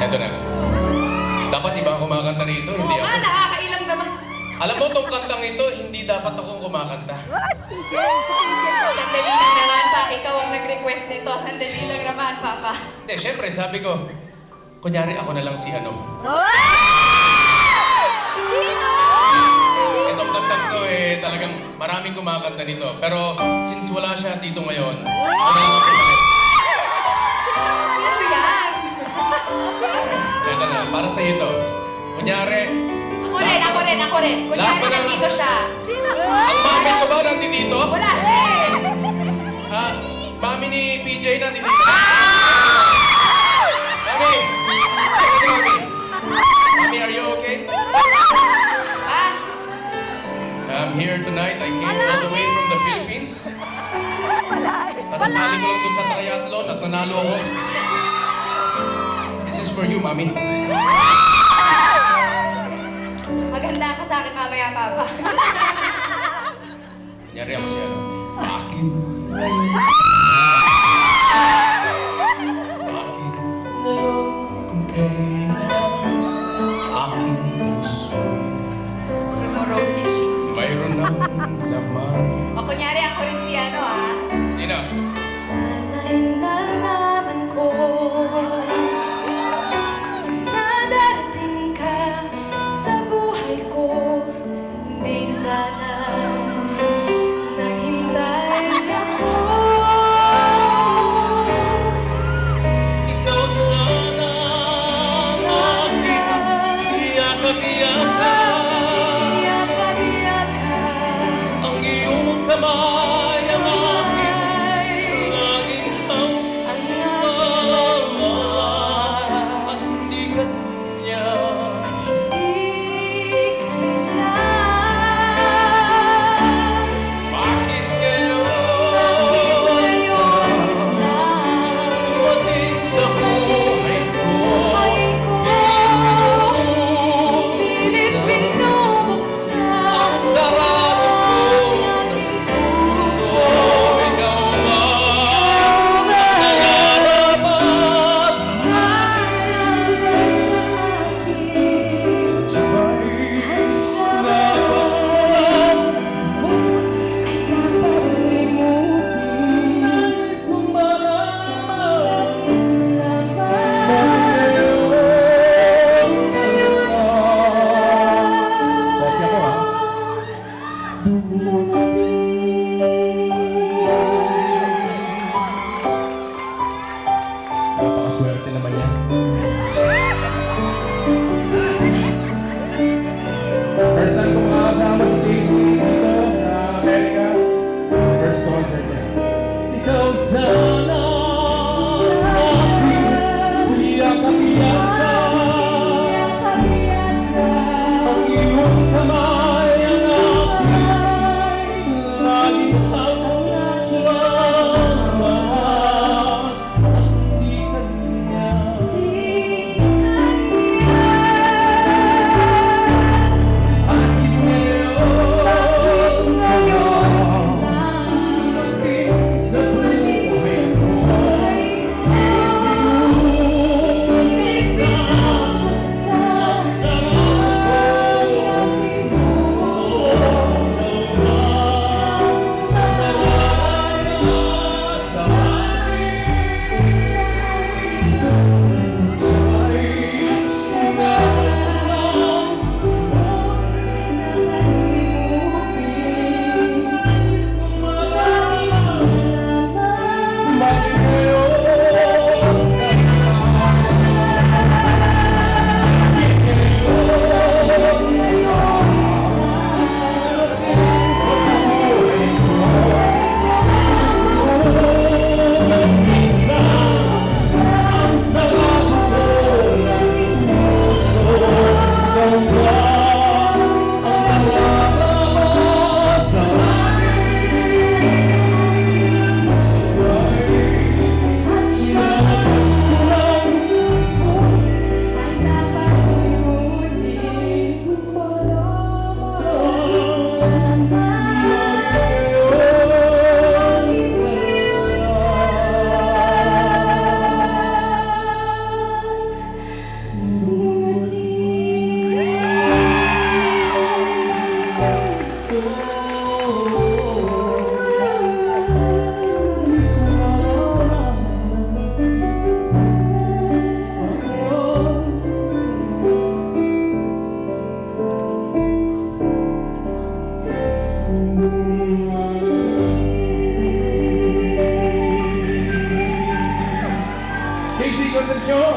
Eto na. Dapat iba ang kumakanta rito, Oo hindi nga, ako. nakakailang naman. Alam mo, tong kantang ito, hindi dapat akong kumakanta. Sandali lang naman, pa. Ikaw ang nag-request nito. Sandali lang naman, Papa. Hindi, syempre, sabi ko, kunyari ako na lang si ano. Itong kantang to, talagang maraming kumakanta nito. Pero, since wala siya dito ngayon, ako na lang ang kumakanta. Sino yan? Ito na, para sa ito. Kunyari, Ako rin. Kunyari, Lahat ba ng- nandito siya. ang mami ko ba nandito? Wala siya eh. Mami ni PJ nandito. Mami! Mami! Mami, are you okay? Ha? I'm here tonight. I came all the way from the Philippines. Kasasali ko lang dun sa triathlon at nanalo ako. This is for you, Mami. Maganda ka sa akin mamaya, Papa. Kunyari ako si ano. Bakit ngayon? Bakit ngayon kung kailan aking puso Rosy cheeks. mayroon ng laman? O kunyari, ako rin si ano ah. Nina, Sana'y nalaman ko na darating ka sa buhay ko. Hindi sana naghintay ako. ikaw sana aking iyakag-iyakag. Iyakag-iyakag. Ang iyong kamay ang aking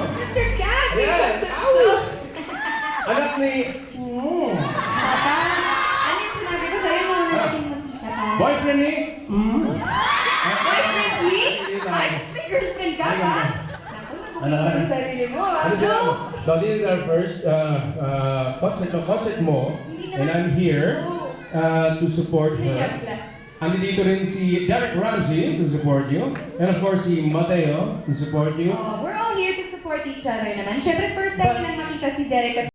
Mr. Cat! Ayan! Ow! Anak ni... Papa, ano yung sinabi ko sa'yo nung natin magkita pa? Boyfriend ni... Boyfriend week? Ay, may girlfriend ka pa? Ano? Ang sarili mo, Ano sila? So this is our first concert mo. And I'm here to support her. Andito rin si Derek Ramsey to support you. And of course si Mateo to support you. Oh, we're all here to support each other naman. Siyempre, first time ko lang makita si Derek at